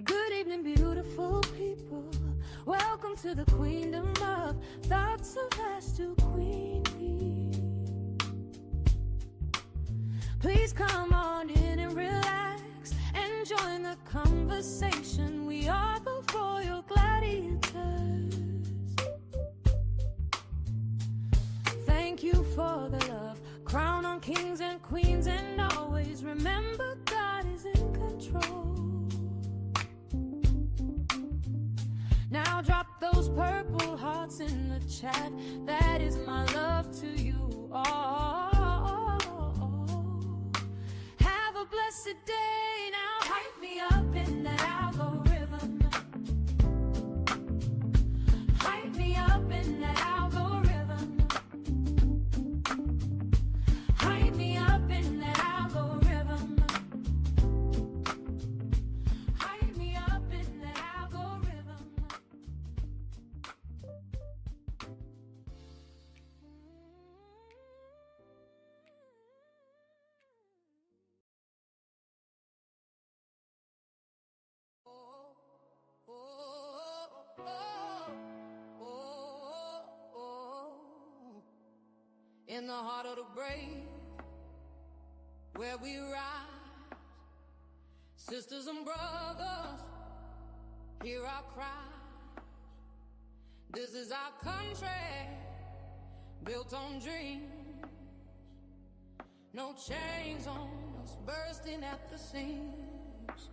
Good evening, beautiful people. Welcome to the queendom of thoughts of as to Queen Bee. Please come on in and relax and join the conversation. We are the royal gladiators. Thank you for the love. Crown on kings and queens, and always remember God is in control. Now drop those purple hearts in the chat. That is my love to you all. Have a blessed day. Now hype me up in that algorithm. Hype me up in that algorithm. Hype me up in that algorithm. Hype me up in that algorithm. In the heart of the brave, where we rise, sisters and brothers, hear our cries. This is our country, built on dreams. No chains on us, bursting at the seams.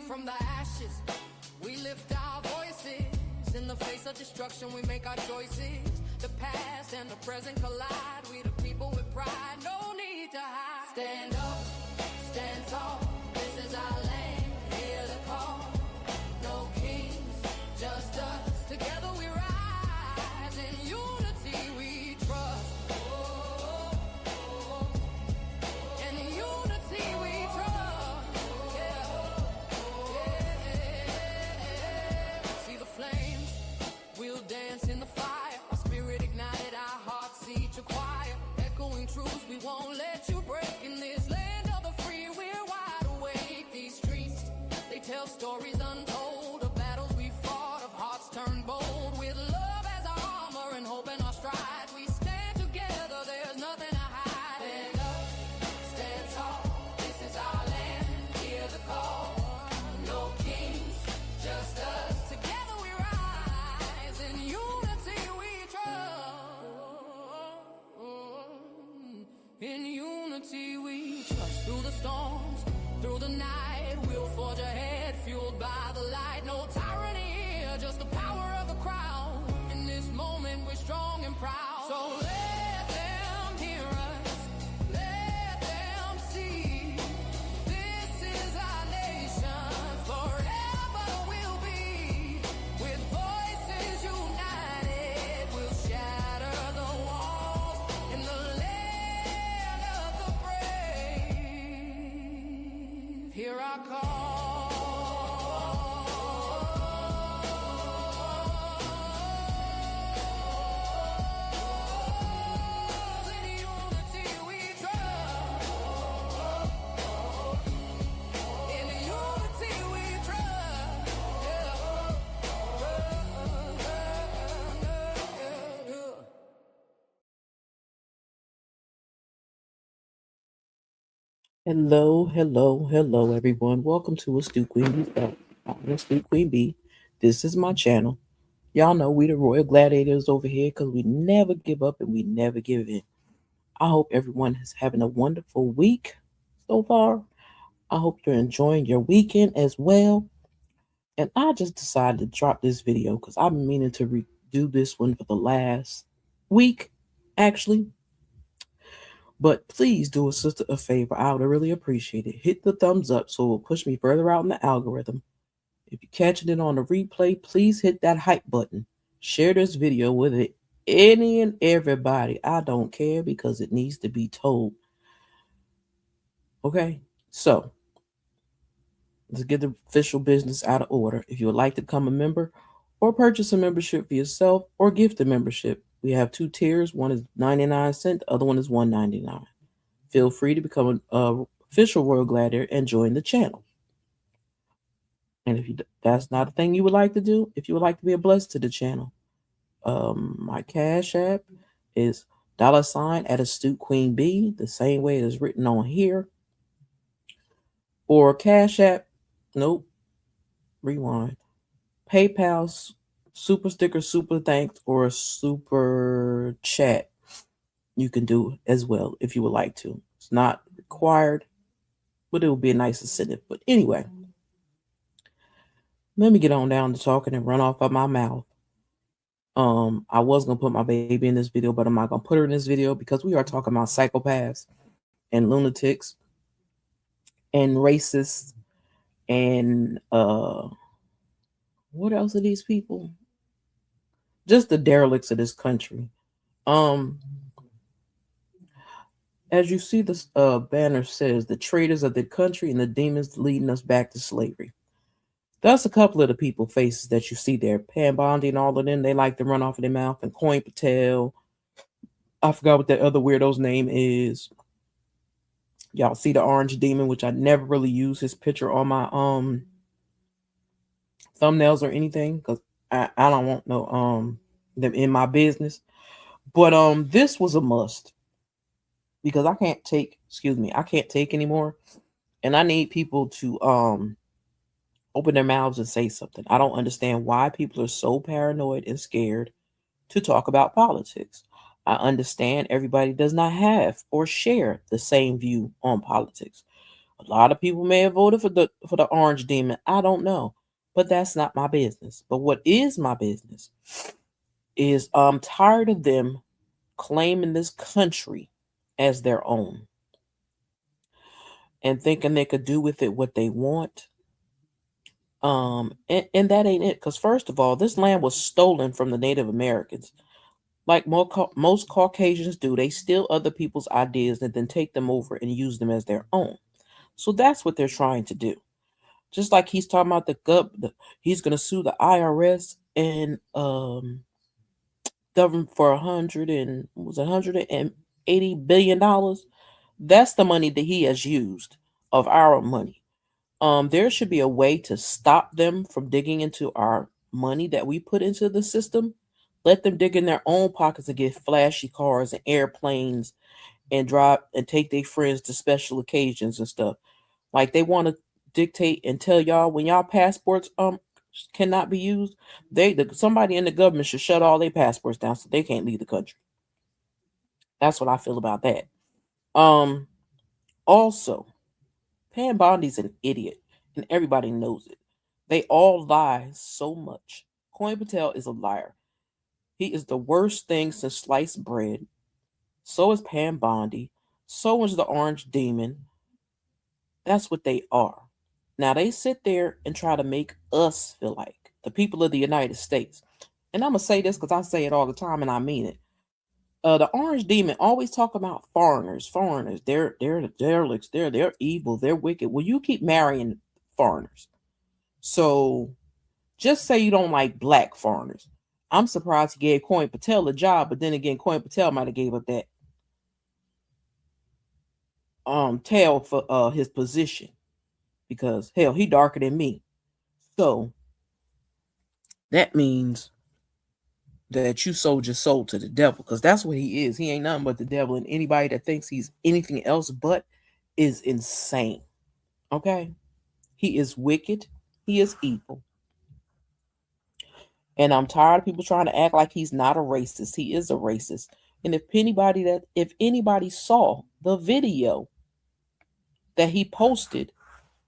From the ashes, we lift our voices. In the face of destruction, we make our choices. The past and the present collide. We the people with pride, no need to hide. Stand up, stand tall. This is our land, hear the call. No kings, just us. Together we rise, in unity we trust. In unity we trust. See the flames, we'll dance in the fire. Our spirit ignited, our hearts each a choir. Echoing truths, we won't let you break. In this land of the free, we're wide awake. These streets, they tell stories untold of battles we fought, of hearts turned bold. With love as our armor and hope in our stride, we stand together, there's nothing to hide. Stand up, stand tall, this is our land, hear the call. No kings, just us. Together we rise, in unity we trust. In unity we trust. Through the storms, through the night, we'll forge ahead, fueled by the light. No tyranny here, just the power of the crowd. In this moment we're strong and proud. So let them hear us, let them see. This is our nation, forever we'll be. With voices united, we'll shatter the walls in the land of the brave. Hear our call. In unity we trust. In unity we trust. Hello, everyone. Welcome to Astute Queen Bee. I'm Astute Queen Bee. This is my channel. Y'all know we the Royal Gladiators over here because we never give up and we never give in. I hope everyone is having a wonderful week so far. I hope you're enjoying your weekend as well. And I just decided to drop this video because I've been meaning to redo this one for the last week, actually. But please do a sister a favor. I would really appreciate it. Hit the thumbs up so it will push me further out in the algorithm. If you're catching it on the replay, please hit that hype button. Share this video with any and everybody. I don't care because it needs to be told. Okay? So, let's get the official business out of order. If you would like to become a member or purchase a membership for yourself or gift a membership. We have two tiers. One is 99 cents, the other one is $1.99. Feel free to become an official Royal Gladiator and join the channel. And if that's not a thing you would like to do, if you would like to be a blessing to the channel, my Cash App is $ at Astute Queen B, the same way it is written on here. Or Cash App, nope, rewind. PayPal, super sticker, super thanks, or a super chat. You can do as well if you would like to. It's not required, but it will be a nice incentive. But anyway, let me get on down to talking and run off of my mouth. I was gonna put my baby in this video, but I'm not gonna put her in this video because we are talking about psychopaths and lunatics and racists and what else are these people? Just the derelicts of this country. As you see, this banner says the traitors of the country and the demons leading us back to slavery. That's a couple of the people faces that you see there. Pam Bondi and all of them, they like to run off of their mouth. And Coin Patel, I forgot what that other weirdo's name is. Y'all see the orange demon, which I never really use his picture on my thumbnails or anything because I don't want no them in my business. But this was a must because I can't take anymore, and I need people to open their mouths and say something. I don't understand why people are so paranoid and scared to talk about politics. I understand everybody does not have or share the same view on politics. A lot of people may have voted for the orange demon. I don't know, but that's not my business. But what is my business is I'm tired of them claiming this country as their own and thinking they could do with it what they want. And that ain't it. Because first of all, this land was stolen from the Native Americans. Like most Caucasians do, they steal other people's ideas and then take them over and use them as their own. So that's what they're trying to do. Just like he's talking about he's going to sue the IRS and government for $180 billion. That's the money that he has used of our money. There should be a way to stop them from digging into our money that we put into the system. Let them dig in their own pockets and get flashy cars and airplanes and drive and take their friends to special occasions and stuff. Like they want to dictate and tell y'all when y'all passports cannot be used. Somebody in the government should shut all their passports down so they can't leave the country. That's what I feel about that. Also, Pam Bondi's an idiot, and everybody knows it. They all lie so much. Coin Patel is a liar. He is the worst thing since sliced bread. So is Pam Bondi. So is the Orange Demon. That's what they are. Now they sit there and try to make us feel like the people of the United States. And I'm gonna say this because I say it all the time and I mean it. The Orange Demon always talk about foreigners. They're the derelicts. They're evil. They're wicked. Well, you keep marrying foreigners. So just say you don't like black foreigners. I'm surprised he gave Coin Patel a job, but then again, Coin Patel might have gave up that tail for his position because hell, he darker than me. So that means that you sold your soul to the devil because that's what he is. He ain't nothing but the devil, and anybody that thinks he's anything else but is insane. Okay? He is wicked. He is evil. And I'm tired of people trying to act like he's not a racist. He is a racist. And if anybody saw the video that he posted,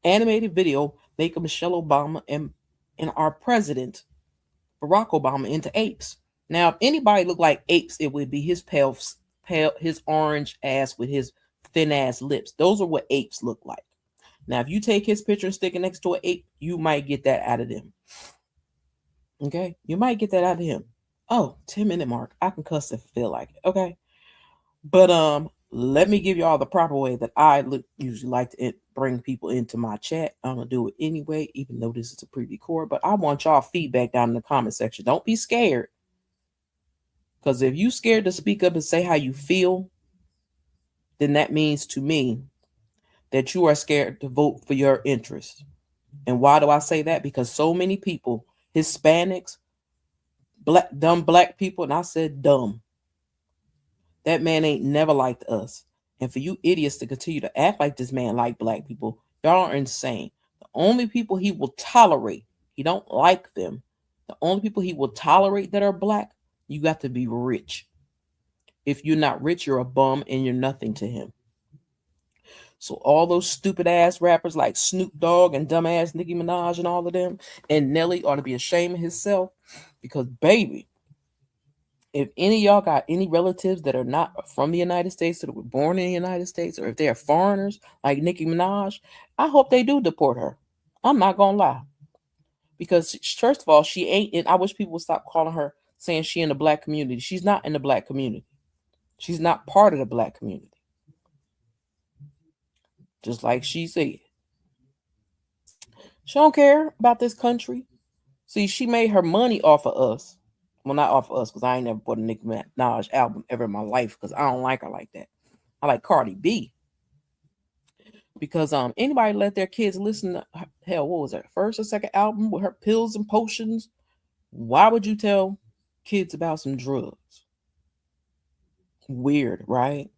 animated video making Michelle Obama and our president Barack Obama into apes. Now, if anybody looked like apes, it would be his his orange ass with his thin ass lips. Those are what apes look like. Now, if you take his picture and stick it next to an ape, you might get that out of them. Okay? You might get that out of him. Oh, 10-minute mark. I can cuss if I feel like it. Okay? But let me give y'all the proper way that I usually like to bring people into my chat. I'm going to do it anyway, even though this is a pre-record, but I want y'all feedback down in the comment section. Don't be scared. Because if you scared to speak up and say how you feel, then that means to me that you are scared to vote for your interests. And why do I say that? Because so many people, Hispanics, dumb black people, and I said dumb. That man ain't never liked us. And for you idiots to continue to act like this man like black people, y'all are insane. The only people he will tolerate, he don't like them. The only people he will tolerate that are black, you got to be rich. If you're not rich, you're a bum and you're nothing to him. So all those stupid ass rappers like Snoop Dogg and dumbass Nicki Minaj and all of them, and Nelly ought to be ashamed of himself, because baby, if any of y'all got any relatives that are not from the United States, that were born in the United States, or if they're foreigners like Nicki Minaj, I hope they do deport her. I'm not gonna lie, because first of all, she ain't. And I wish people would stop calling her saying she in the black community. She's not in the black community. She's not part of the black community. Just like she said, she don't care about this country. See, she made her money off of us. Well, not off of us, because I ain't never bought a Nicki Minaj album ever in my life, because I don't like her like that. I like Cardi B. Because anybody let their kids listen to, hell, what was that, first or second album with her pills and potions? Why would you tell kids about some drugs? Weird, right?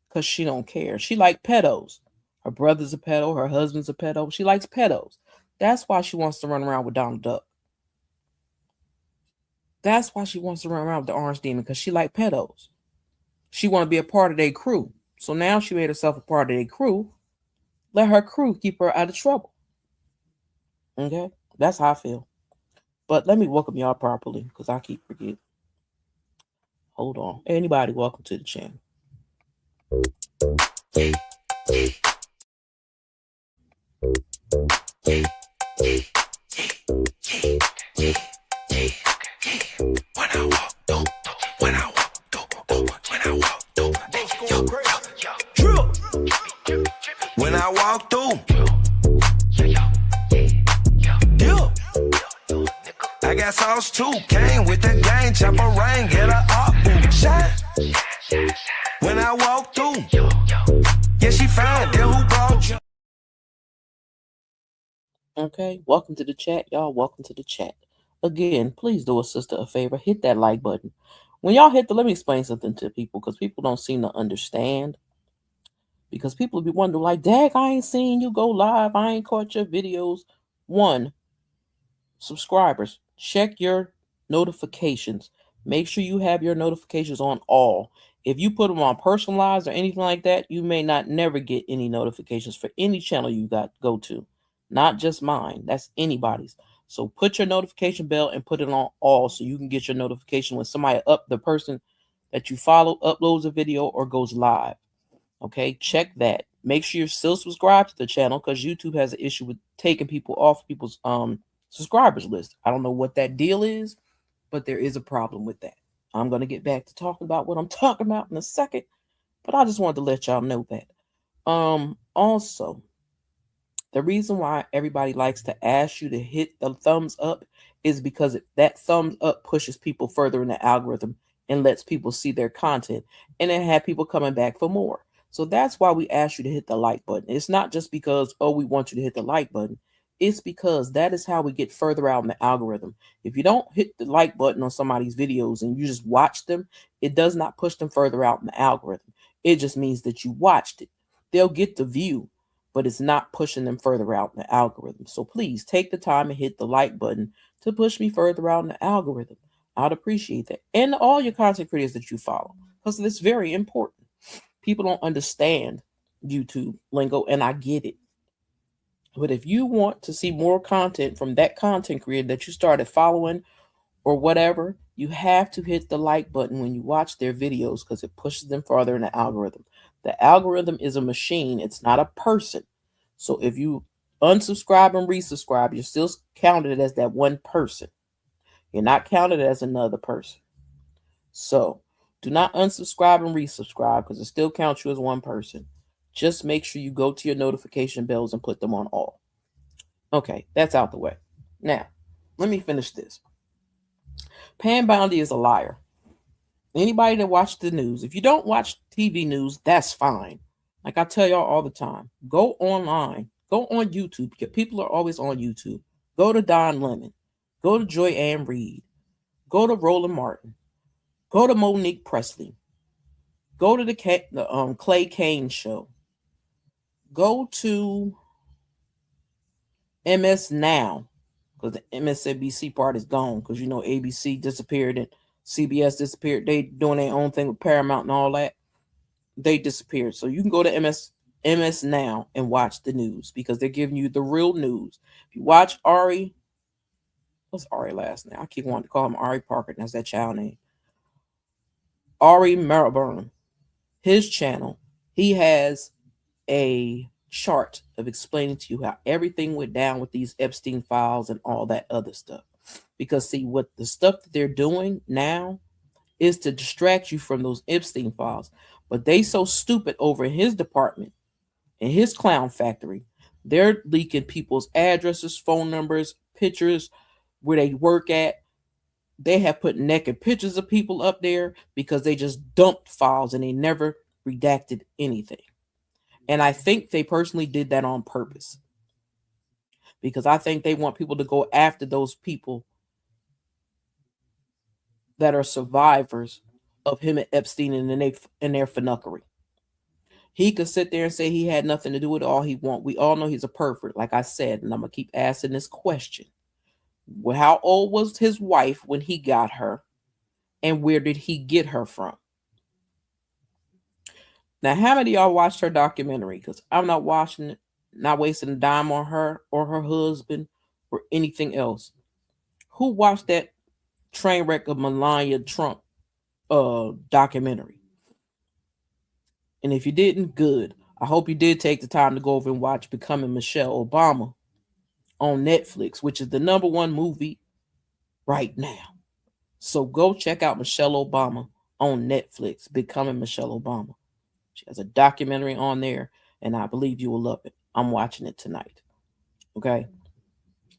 Because she don't care. She like pedos. Her brother's a pedo. Her husband's a pedo. She likes pedos. That's why she wants to run around with Donald Duck. That's why she wants to run around with the Orange Demon, because she like pedos. She want to be a part of their crew. So now she made herself a part of their crew. Let her crew keep her out of trouble. Okay? That's how I feel. But let me welcome y'all properly, because I keep forgetting. Hold on. Anybody, welcome to the channel. When I walk through, I got sauce too. Came with the gang, chop a rain, get a up, shine. When I walk through, yeah, she fine. Then who brought you? Okay, welcome to the chat, y'all. Welcome to the chat. Again, please do a sister a favor. Hit that like button. When y'all hit let me explain something to people, because people don't seem to understand. Because people be wondering, like, Dag, I ain't seen you go live. I ain't caught your videos. One, subscribers, check your notifications. Make sure you have your notifications on all. If you put them on personalized or anything like that, you may not never get any notifications for any channel you go to. Not just mine. That's anybody's. So put your notification bell and put it on all, so you can get your notification when somebody the person that you follow uploads a video or goes live. Okay, check that. Make sure you're still subscribed to the channel, because YouTube has an issue with taking people off people's subscribers list. I don't know what that deal is, but there is a problem with that. I'm going to get back to talking about what I'm talking about in a second, but I just wanted to let y'all know that. Also, the reason why everybody likes to ask you to hit the thumbs up is because that thumbs up pushes people further in the algorithm and lets people see their content, and then have people coming back for more. So that's why we ask you to hit the like button. It's not just because, oh, we want you to hit the like button. It's because that is how we get further out in the algorithm. If you don't hit the like button on somebody's videos and you just watch them, it does not push them further out in the algorithm. It just means that you watched it. They'll get the view, but it's not pushing them further out in the algorithm. So please take the time and hit the like button to push me further out in the algorithm. I'd appreciate that. And all your content creators that you follow, because it's very important. People don't understand YouTube lingo, and I get it. But if you want to see more content from that content creator that you started following or whatever, you have to hit the like button when you watch their videos, because it pushes them farther in the algorithm. The algorithm is a machine. It's not a person. So if you unsubscribe and resubscribe, you're still counted as that one person. You're not counted as another person. So Do not unsubscribe and resubscribe because it still counts you as one person. Just make sure you go to your notification bells and put them on all. Okay, that's out the way. Now, let me finish this. Pam Boundy is a liar. Anybody that watched the news, if you don't watch TV news, that's fine. Like I tell y'all all the time, go online, go on YouTube. People are always on YouTube. Go to Don Lemon, go to Joy Ann Reid, go to Roland Martin, go to Monique Presley, go to the Clay Kane show, go to MS Now, because the MSNBC part is gone, because ABC disappeared and CBS disappeared. They doing their own thing with Paramount and all that. They disappeared. So you can go to MS Now and watch the news because they're giving you the real news. If you watch Ari, what's Ari last name? I keep wanting to call him Ari Parker. That's that child name. Ari Melbourne, his channel, he has a chart of explaining to you how everything went down with these Epstein files and all that other stuff. Because see, what the stuff that they're doing now is to distract you from those Epstein files. But they so stupid over in his department, in his clown factory, they're leaking people's addresses, phone numbers, pictures, where they work at. They have put naked pictures of people up there because they just dumped files and they never redacted anything. And I think they personally did that on purpose. Because I think they want people to go after those people that are survivors of him and Epstein and their finnuckery. He could sit there and say he had nothing to do with all he want. We all know he's a pervert, like I said, and I'm going to keep asking this question. Well, how old was his wife when he got her? And where did he get her from? Now, how many of y'all watched her documentary? Because I'm not watching it, not wasting a dime on her or her husband or anything else. Who watched that train wreck of Melania Trump documentary? And if you didn't, good. I hope you did take the time to go over and watch Becoming Michelle Obama on Netflix, which is the #1 movie right now. So go check out Michelle Obama on Netflix, Becoming Michelle Obama. She has a documentary on there, and I believe you will love it. I'm watching it tonight. Okay?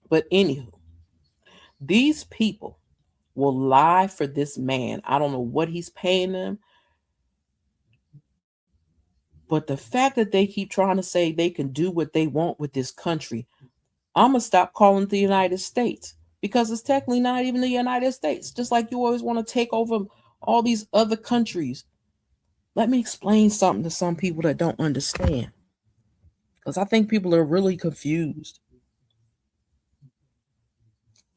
But anywho, these people will lie for this man. I don't know what he's paying them. But the fact that they keep trying to say they can do what they want with this country, I'm going to stop calling it the United States because it's technically not even the United States. Just like you always want to take over all these other countries. Let me explain something to some people that don't understand. Because I think people are really confused.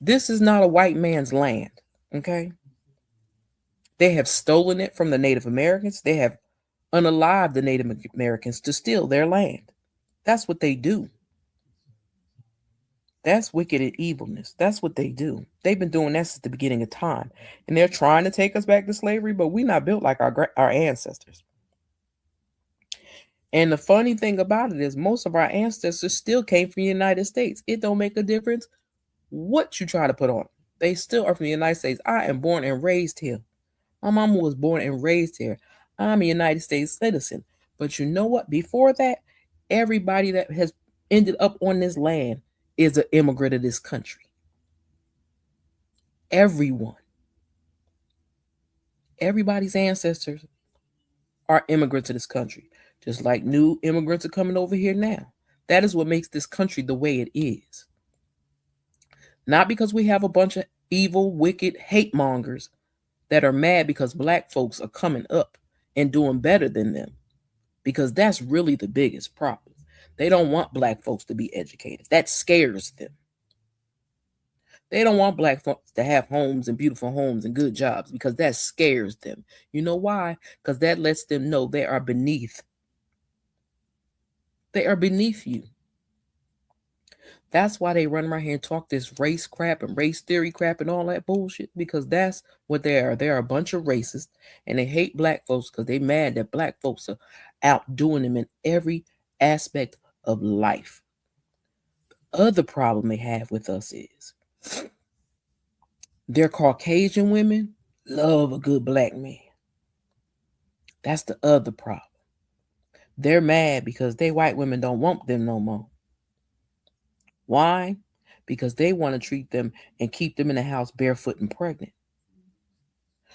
This is not a white man's land, okay? They have stolen it from the Native Americans. They have unalived the Native Americans to steal their land. That's what they do. That's wicked and evilness. That's what they do. They've been doing that since the beginning of time. And they're trying to take us back to slavery, but we're not built like our ancestors. And the funny thing about it is most of our ancestors still came from the United States. It don't make a difference what you try to put on. They still are from the United States. I am born and raised here. My mama was born and raised here. I'm a United States citizen. But you know what? Before that, everybody that has ended up on this land is an immigrant of this country. Everyone. Everybody's ancestors are immigrants to this country. Just like new immigrants are coming over here now. That is what makes this country the way it is. Not because we have a bunch of evil, wicked hate mongers that are mad because black folks are coming up and doing better than them. Because that's really the biggest problem. They don't want black folks to be educated. That scares them. They don't want black folks to have homes and beautiful homes and good jobs because that scares them. You know why? Because that lets them know they are beneath. They are beneath you. That's why they run around here and talk this race crap and race theory crap and all that bullshit, because that's what they are. They're a bunch of racists, and they hate black folks because they mad that black folks are outdoing them in every aspect of life. The other problem they have with us is their Caucasian women love a good black man. That's the other problem. They're mad because they white women don't want them no more. Why? Because they want to treat them and keep them in the house barefoot and pregnant.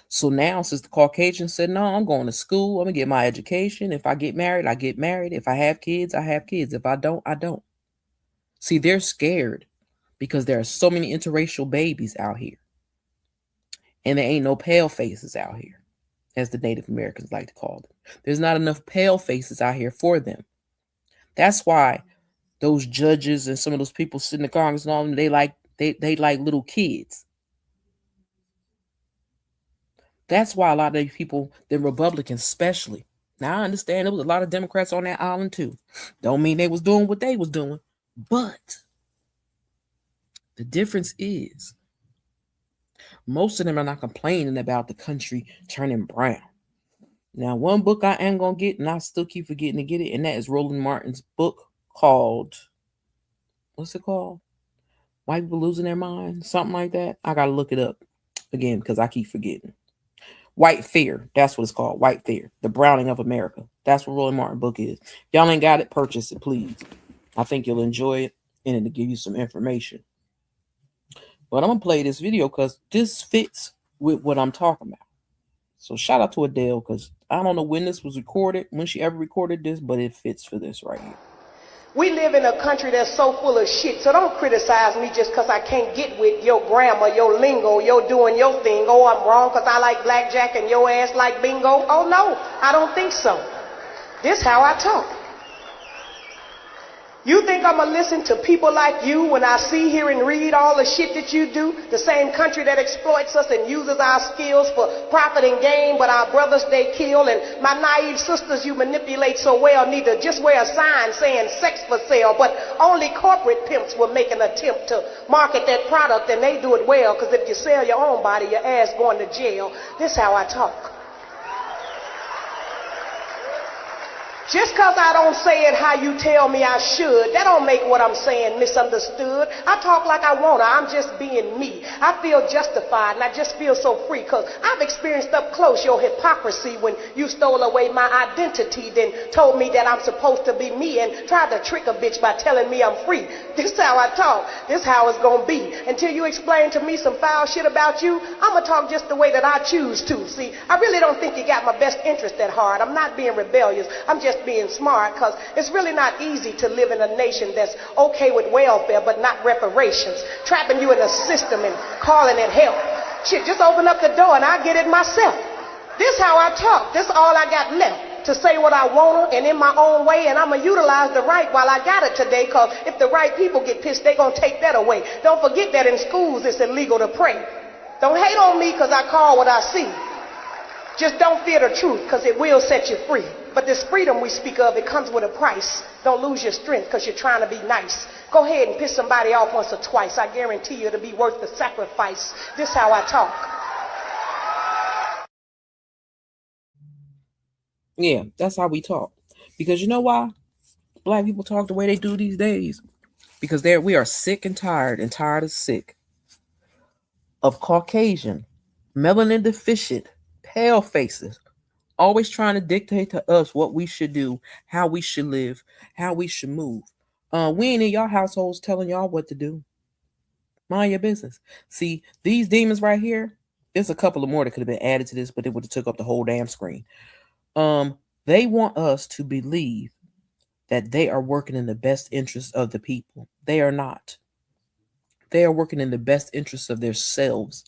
So now, since the Caucasian said, no, I'm going to school, I'm going to get my education. If I get married, I get married. If I have kids, I have kids. If I don't, I don't. See, they're scared because there are so many interracial babies out here. And there ain't no pale faces out here, as the Native Americans like to call them. There's not enough pale faces out here for them. That's why those judges and some of those people sitting in the Congress and all them, they like little kids. That's why a lot of these people, the Republicans especially. Now I understand there was a lot of Democrats on that island too. Don't mean they was doing what they was doing, but the difference is most of them are not complaining about the country turning brown. Now, one book I am going to get, and I still keep forgetting to get it, and that is Roland Martin's book called, what's it called? White People Losing Their Minds? Something like that. I got to look it up again because I keep forgetting. White Fear. That's what it's called. White Fear. The Browning of America. That's what Roland Martin book is. Y'all ain't got it, purchase it, please. I think you'll enjoy it, and it'll give you some information. But I'm going to play this video because this fits with what I'm talking about. So shout out to Adele because I don't know when this was recorded, when she ever recorded this, but it fits for this right here. We live in a country that's so full of shit, so don't criticize me just because I can't get with your grammar, your lingo, your doing your thing. Oh, I'm wrong because I like blackjack and your ass like bingo. Oh, no, I don't think so. This how I talk. You think I'm going to listen to people like you when I see, hear, and read all the shit that you do? The same country that exploits us and uses our skills for profit and gain, but our brothers they kill, and my naive sisters you manipulate so well need to just wear a sign saying sex for sale, but only corporate pimps will make an attempt to market that product, and they do it well, because if you sell your own body, your ass going to jail. This how I talk. Just because I don't say it how you tell me I should, that don't make what I'm saying misunderstood. I talk like I want to. I'm just being me. I feel justified, and I just feel so free because I've experienced up close your hypocrisy when you stole away my identity, then told me that I'm supposed to be me and tried to trick a bitch by telling me I'm free. This how I talk. This how it's going to be. Until you explain to me some foul shit about you, I'm going to talk just the way that I choose to. See, I really don't think you got my best interest at heart. I'm not being rebellious. I'm just being smart, because it's really not easy to live in a nation that's okay with welfare but not reparations, trapping you in a system and calling it help. Shit, just open up the door and I get it myself. This how I talk. This all I got left, to say what I want and in my own way, and I'm going to utilize the right while I got it today, because if the right people get pissed, they're going to take that away. Don't forget that in schools it's illegal to pray. Don't hate on me because I call what I see. Just don't fear the truth, because it will set you free. But this freedom we speak of, it comes with a price. Don't lose your strength because you're trying to be nice. Go ahead and piss somebody off once or twice. I guarantee you it'll be worth the sacrifice. This how I talk. Yeah, that's how we talk. Because you know why Black people talk the way they do these days? Because we are sick and tired of sick of Caucasian, melanin deficient, pale faces, always trying to dictate to us what we should do, how we should live, how we should move. We ain't in y'all households telling y'all what to do. Mind your business. See, these demons right here, there's a couple of more that could have been added to this, but it would have took up the whole damn screen. They want us to believe that they are working in the best interest of the people. They are not. They are working in the best interest of themselves.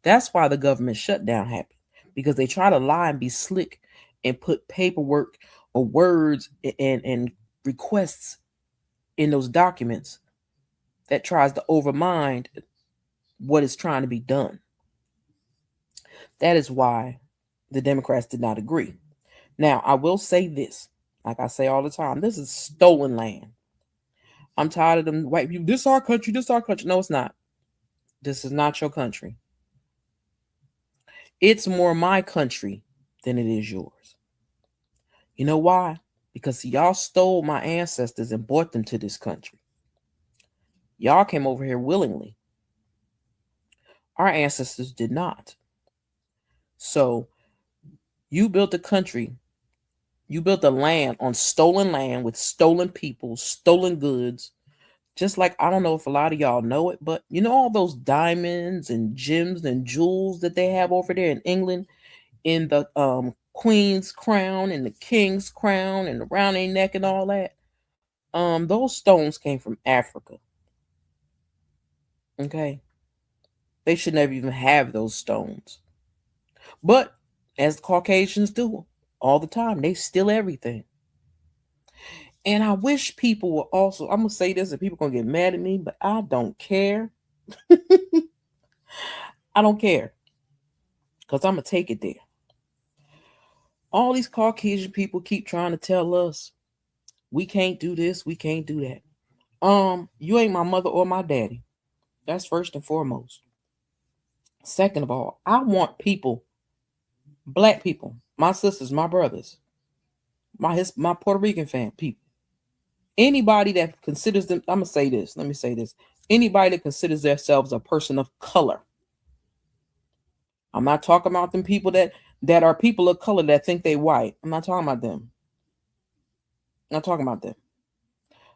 That's why the government shutdown happened, because they try to lie and be slick and put paperwork or words and requests in those documents that tries to overmind what is trying to be done. That is why the Democrats did not agree. Now, I will say this, like I say all the time, this is stolen land. I'm tired of them white people. This is our country. This is our country. No, it's not. This is not your country. It's more my country than it is yours. You know why? Because y'all stole my ancestors and brought them to this country. Y'all came over here willingly. Our ancestors did not. So you built a country You built a land on stolen land with stolen people, stolen goods. Just like, I don't know if a lot of y'all know it, but you know all those diamonds and gems and jewels that they have over there in England, in the queen's crown and the king's crown and around their neck and all that. Those stones came from Africa. Okay. They should never even have those stones. But as the Caucasians do all the time, they steal everything. And I wish people were also, I'm going to say this and people are going to get mad at me, but I don't care. I don't care. Because I'm going to take it there. All these Caucasian people keep trying to tell us we can't do this, we can't do that. You ain't my mother or my daddy. That's first and foremost. Second of all, I want people, black people, my sisters, my brothers, my Puerto Rican people, anybody that considers them, I'm gonna say this, let me say this. Anybody that considers themselves a person of color. I'm not talking about them people that are people of color that think they white. I'm not talking about them. I'm not talking about them.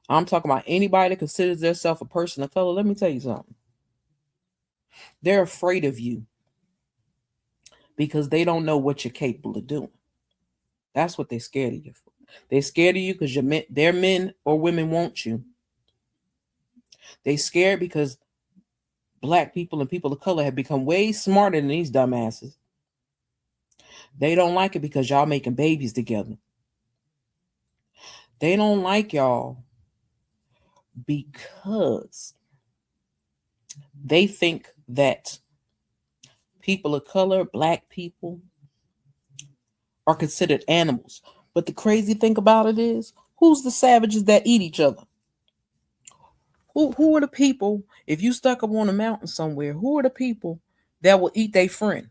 I'm talking about anybody that considers themselves a person of color. Let me tell you something. They're afraid of you because they don't know what you're capable of doing. That's what they're scared of you for. They're scared of you because their men or women want you. They scared because black people and people of color have become way smarter than these dumbasses. They don't like it because y'all making babies together. They don't like y'all because they think that people of color, black people, are considered animals. But the crazy thing about it is, who's the savages that eat each other? Who are the people, if you stuck up on a mountain somewhere, who are the people that will eat their friend?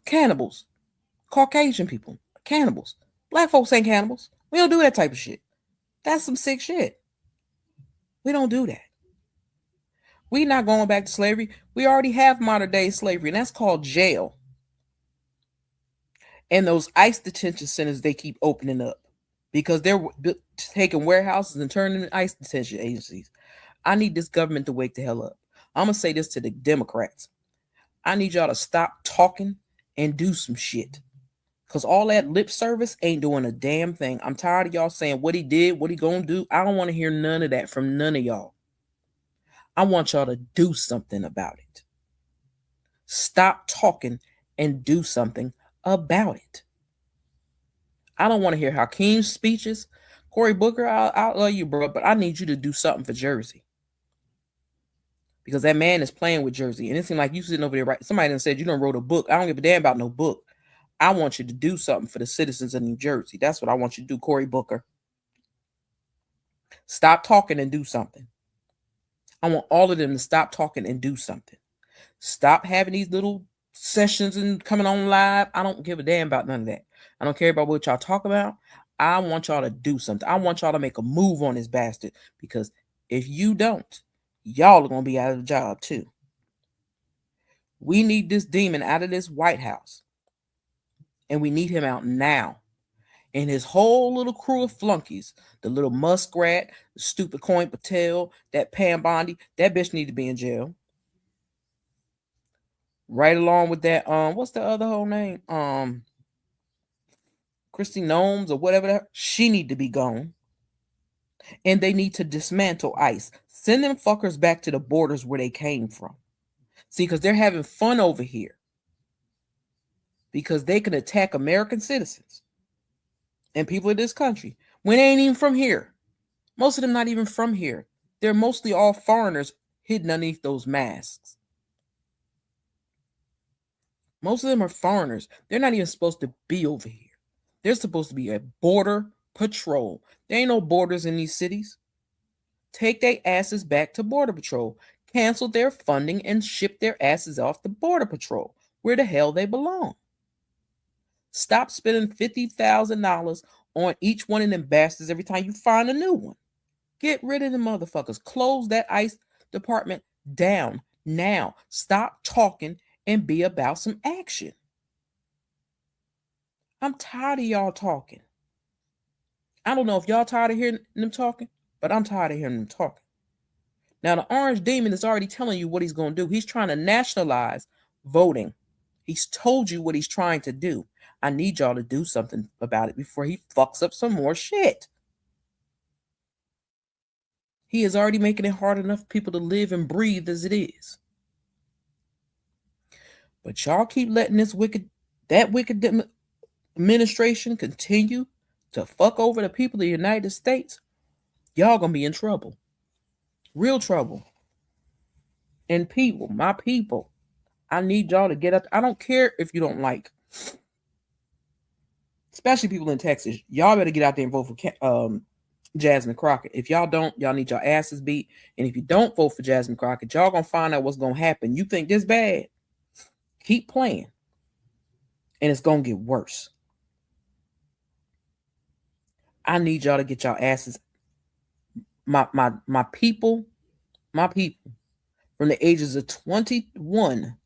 Cannibals. Caucasian people. Cannibals. Black folks ain't cannibals. We don't do that type of shit. That's some sick shit. We don't do that. We're not going back to slavery. We already have modern day slavery, and that's called jail. And those ICE detention centers they keep opening up because they're taking warehouses and turning them into ICE detention agencies. I need this government to wake the hell up. I'm going to say this to the Democrats. I need y'all to stop talking and do some shit. Because all that lip service ain't doing a damn thing. I'm tired of y'all saying what he did, what he gonna do. I don't want to hear none of that from none of y'all. I want y'all to do something about it. Stop talking and do something about it. I don't want to hear Hakeem's speeches. Cory Booker, I love you, bro, but I need you to do something for Jersey. Because that man is playing with Jersey. And it seems like you sitting over there, right? Somebody done said you done wrote a book. I don't give a damn about no book. I want you to do something for the citizens of New Jersey. That's what I want you to do, Cory Booker. Stop talking and do something. I want all of them to stop talking and do something. Stop having these little sessions and coming on live. I don't give a damn about none of that. I don't care about what y'all talk about. I want y'all to do something. I want y'all to make a move on this bastard. Because if you don't, y'all are going to be out of the job too. We need this demon out of this White House. And we need him out now. And his whole little crew of flunkies, the little muskrat, the stupid Coin Patel, that Pam Bondi, that bitch need to be in jail. Right along with that, what's the other whole name? Christy Gnomes or whatever. She need to be gone. And they need to dismantle ICE. Send them fuckers back to the borders where they came from. See, because they're having fun over here. Because they can attack American citizens and people in this country when they ain't even from here. Most of them not even from here. They're mostly all foreigners hidden underneath those masks. Most of them are foreigners. They're not even supposed to be over here. They're supposed to be a border patrol. There ain't no borders in these cities. Take their asses back to Border Patrol. Cancel their funding and ship their asses off to Border Patrol, where the hell they belong. Stop spending $50,000 on each one of them bastards every time you find a new one. Get rid of the motherfuckers. Close that ICE department down now. Stop talking and be about some action. I'm tired of y'all talking. I don't know if y'all tired of hearing them talking, but I'm tired of hearing them talking. Now, the orange demon is already telling you what he's going to do. He's trying to nationalize voting. He's told you what he's trying to do. I need y'all to do something about it before he fucks up some more shit. He is already making it hard enough for people to live and breathe as it is. But y'all keep letting that wicked administration continue to fuck over the people of the United States. Y'all gonna be in trouble. Real trouble. And people, my people, I need y'all to get up. I don't care if you don't like, especially people in Texas. Y'all better get out there and vote for Jasmine Crockett. If y'all don't, y'all need your asses beat. And if you don't vote for Jasmine Crockett, y'all gonna find out what's gonna happen. You think this bad? Keep playing. And it's gonna get worse. I need y'all to get your asses. My people, from the ages of 21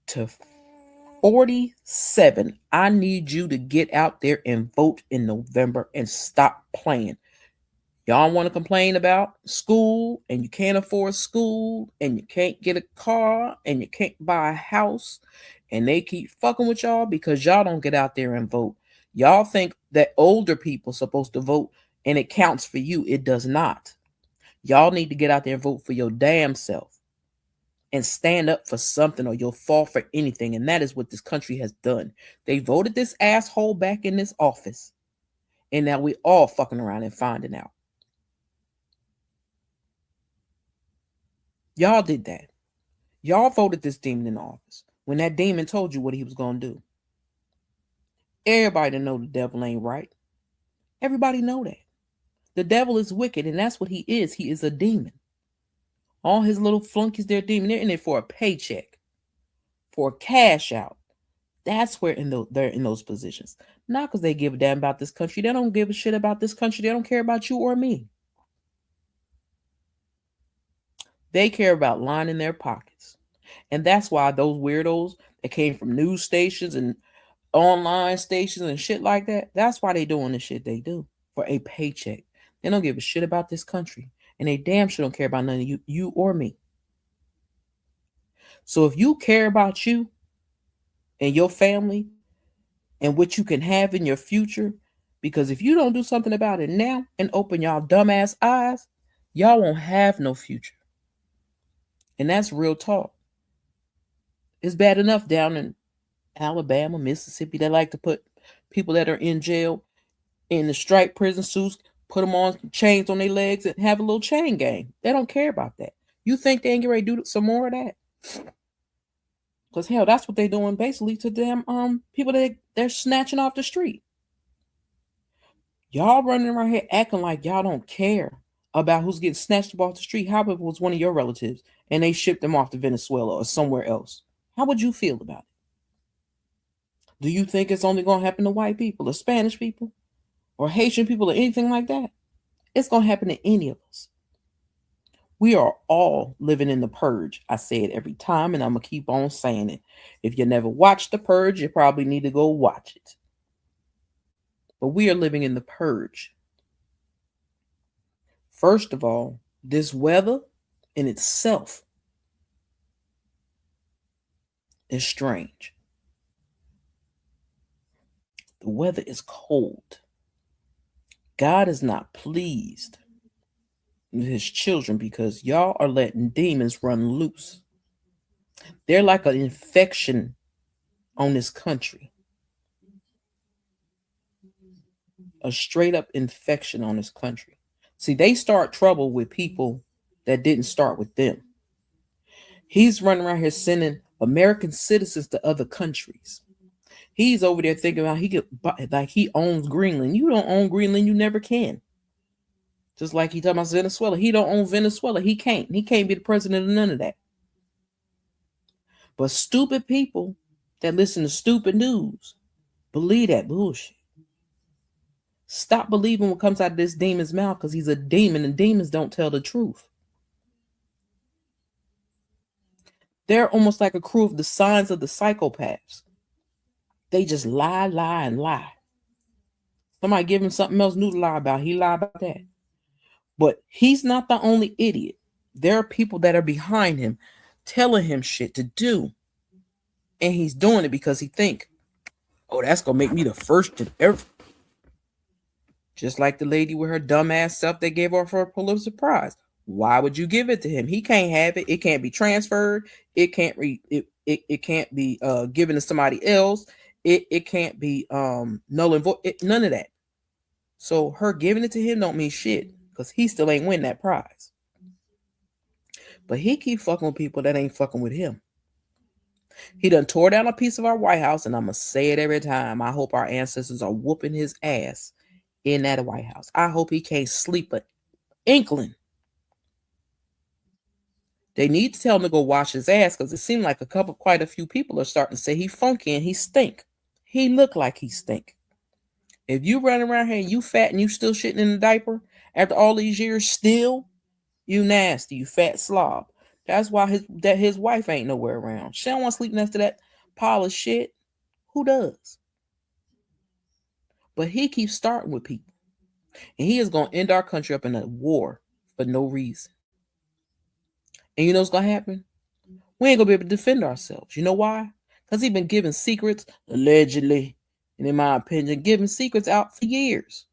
to 47, I need you to get out there and vote in November and stop playing. Y'all want to complain about school and you can't afford school and you can't get a car and you can't buy a house, and they keep fucking with y'all because y'all don't get out there and vote. Y'all think that older people are supposed to vote and it counts for you. It does not. Y'all need to get out there and vote for your damn self and stand up for something, or you'll fall for anything. And that is what this country has done. They voted this asshole back in this office, and now we all fucking around and finding out. Y'all did that. Y'all voted this demon in office when that demon told you what he was going to do. Everybody know the devil ain't right. Everybody know that. The devil is wicked, and that's what he is. He is a demon. All his little flunkies, they're demon. They're in it for a paycheck, for a cash out. That's where they're in those positions. Not because they give a damn about this country. They don't give a shit about this country. They don't care about you or me. They care about lining their pockets. And that's why those weirdos that came from news stations and online stations and shit like that, that's why they doing the shit they do, for a paycheck. They don't give a shit about this country. And they damn sure don't care about none of you or me. So if you care about you and your family and what you can have in your future, because if you don't do something about it now and open y'all dumbass eyes, y'all won't have no future. And that's real talk. It's bad enough down in Alabama, Mississippi, they like to put people that are in jail in the striped prison suits, put them on chains on their legs and have a little chain gang. They don't care about that. You think they ain't getting ready to do some more of that? Because hell, that's what they're doing basically to them people that they're snatching off the street. Y'all running around here acting like y'all don't care about who's getting snatched up off the street. How if it was one of your relatives and they shipped them off to Venezuela or somewhere else? How would you feel about it? Do you think it's only going to happen to white people or Spanish people or Haitian people or anything like that? It's going to happen to any of us. We are all living in the purge. I say it every time, and I'm going to keep on saying it. If you never watched the purge, you probably need to go watch it. But we are living in the purge. First of all, this weather in itself is strange. The weather is cold. God is not pleased with his children because y'all are letting demons run loose. They're like an infection on this country. A straight up infection on this country. See, they start trouble with people that didn't start with them. He's running around here sending American citizens to other countries. He's over there thinking about he owns Greenland. You don't own Greenland, you never can. Just like he talking about Venezuela. He don't own Venezuela. He can't. He can't be the president of none of that. But stupid people that listen to stupid news believe that bullshit. Stop believing what comes out of this demon's mouth, because he's a demon and demons don't tell the truth. They're almost like a crew of the signs of the psychopaths. They just lie, and lie. Somebody give him something else new to lie about. He lied about that. But he's not the only idiot. There are people that are behind him telling him shit to do. And he's doing it because he think, oh, that's going to make me the first to ever. Just like the lady with her dumbass stuff they gave her for a Pulitzer Prize. Why would you give it to him? He can't have it. It can't be transferred. It can't it can't be given to somebody else. It can't be null and void. None of that. So her giving it to him don't mean shit because he still ain't win that prize. But he keep fucking with people that ain't fucking with him. He done tore down a piece of our White House, and I'm going to say it every time. I hope our ancestors are whooping his ass in that White House. I hope he can't sleep an inkling. They need to tell him to go wash his ass because it seemed like quite a few people are starting to say he funky and he stink. He look like he stink. If you run around here and you fat and you still shitting in a diaper after all these years, still, you nasty, you fat slob. That's why his wife ain't nowhere around. She don't want to sleep next to that pile of shit. Who does? But he keeps starting with people. And he is going to end our country up in a war for no reason. And you know what's going to happen? We ain't going to be able to defend ourselves. You know why? Because he's been giving secrets, allegedly, and in my opinion, giving secrets out for years.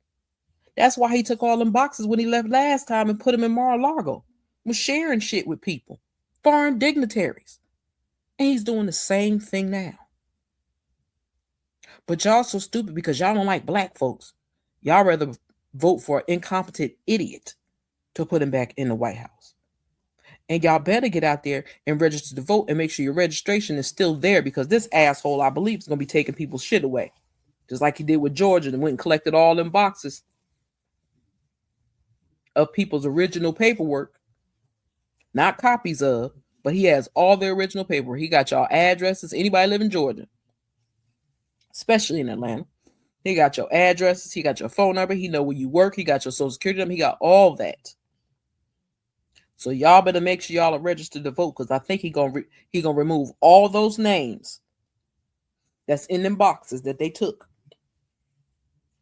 That's why he took all them boxes when he left last time and put them in Mar-a-Lago. Was sharing shit with people, foreign dignitaries. And he's doing the same thing now. But y'all so stupid because y'all don't like black folks. Y'all rather vote for an incompetent idiot to put him back in the White House. And y'all better get out there and register to vote and make sure your registration is still there because this asshole, I believe, is going to be taking people's shit away. Just like he did with Georgia and went and collected all them boxes of people's original paperwork. Not copies of, but he has all the original paperwork. He got y'all addresses. Anybody live in Georgia, especially in Atlanta. He got your addresses. He got your phone number. He know where you work. He got your social security number. He got all that. So y'all better make sure y'all are registered to vote because I think he gonna remove all those names that's in them boxes that they took.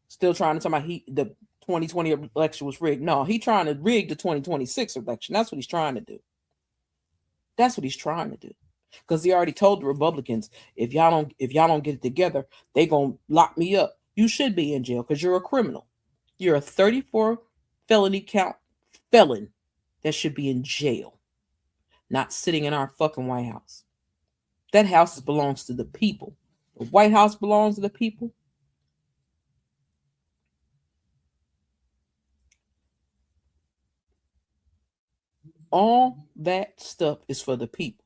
Still trying to talk about the 2020 election was rigged. No, he trying to rig the 2026 election. That's what he's trying to do. That's what he's trying to do. Because he already told the Republicans, if y'all don't get it together, they gonna lock me up. You should be in jail because you're a criminal. You're a 34 felony count felon that should be in jail, not sitting in our fucking White House. That house belongs to the people. The White House belongs to the people. All that stuff is for the people.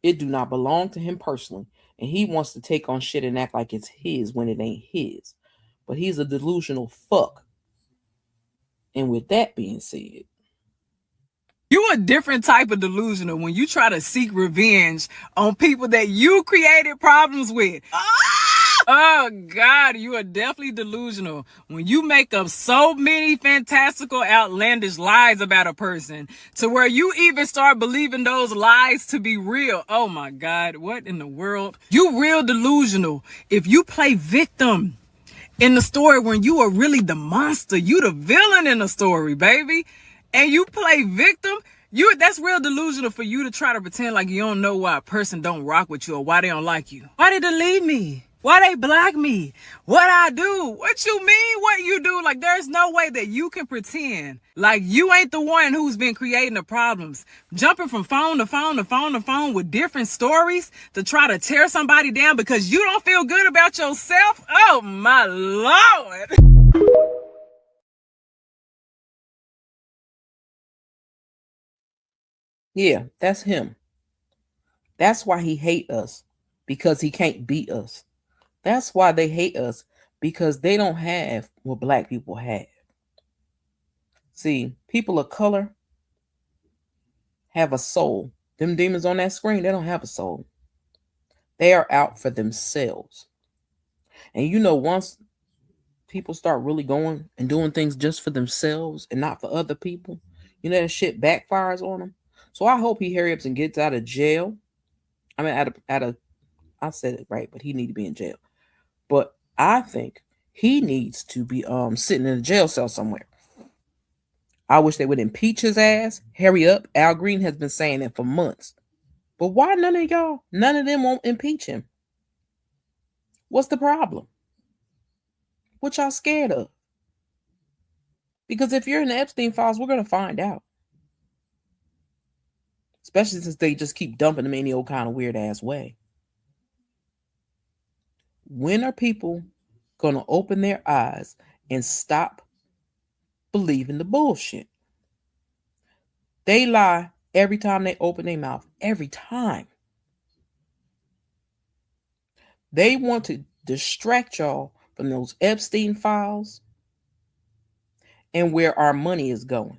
It do not belong to him personally. And he wants to take on shit and act like it's his when it ain't his. But he's a delusional fuck. And with that being said, you a different type of delusional when you try to seek revenge on people that you created problems with. Oh, God, you are definitely delusional when you make up so many fantastical, outlandish lies about a person to where you even start believing those lies to be real. Oh, my God, what in the world? You real delusional if you play victim in the story when you are really the monster. You the villain in the story, baby. And you play victim. That's real delusional for you to try to pretend like you don't know why a person don't rock with you or why they don't like you. Why they delete me? Why they block me? What I do? What you mean what you do? Like, there's no way that you can pretend like you ain't the one who's been creating the problems. Jumping from phone to phone to phone to phone with different stories to try to tear somebody down because you don't feel good about yourself. Oh, my Lord. yeah, that's him. That's why he hate us, because he can't beat us. That's why they hate us, because they don't have what black people have. See, people of color have a soul. Them demons on that screen, they don't have a soul. They are out for themselves. And you know, once people start really going and doing things just for themselves and not for other people, you know, that shit backfires on them. So I hope he hurry up and gets out of jail. I mean, I said it right, but he need to be in jail. But I think He needs to be sitting in a jail cell somewhere. I wish they would impeach his ass. Hurry up. Al Green has been saying that for months. But why none of them won't impeach him? What's the problem? What y'all scared of? Because if you're in the Epstein files, we're going to find out. Especially since they just keep dumping them any old kind of weird ass way. When are people going to open their eyes and stop believing the bullshit? They lie every time they open their mouth. Every time. They want to distract y'all from those Epstein files and where our money is going.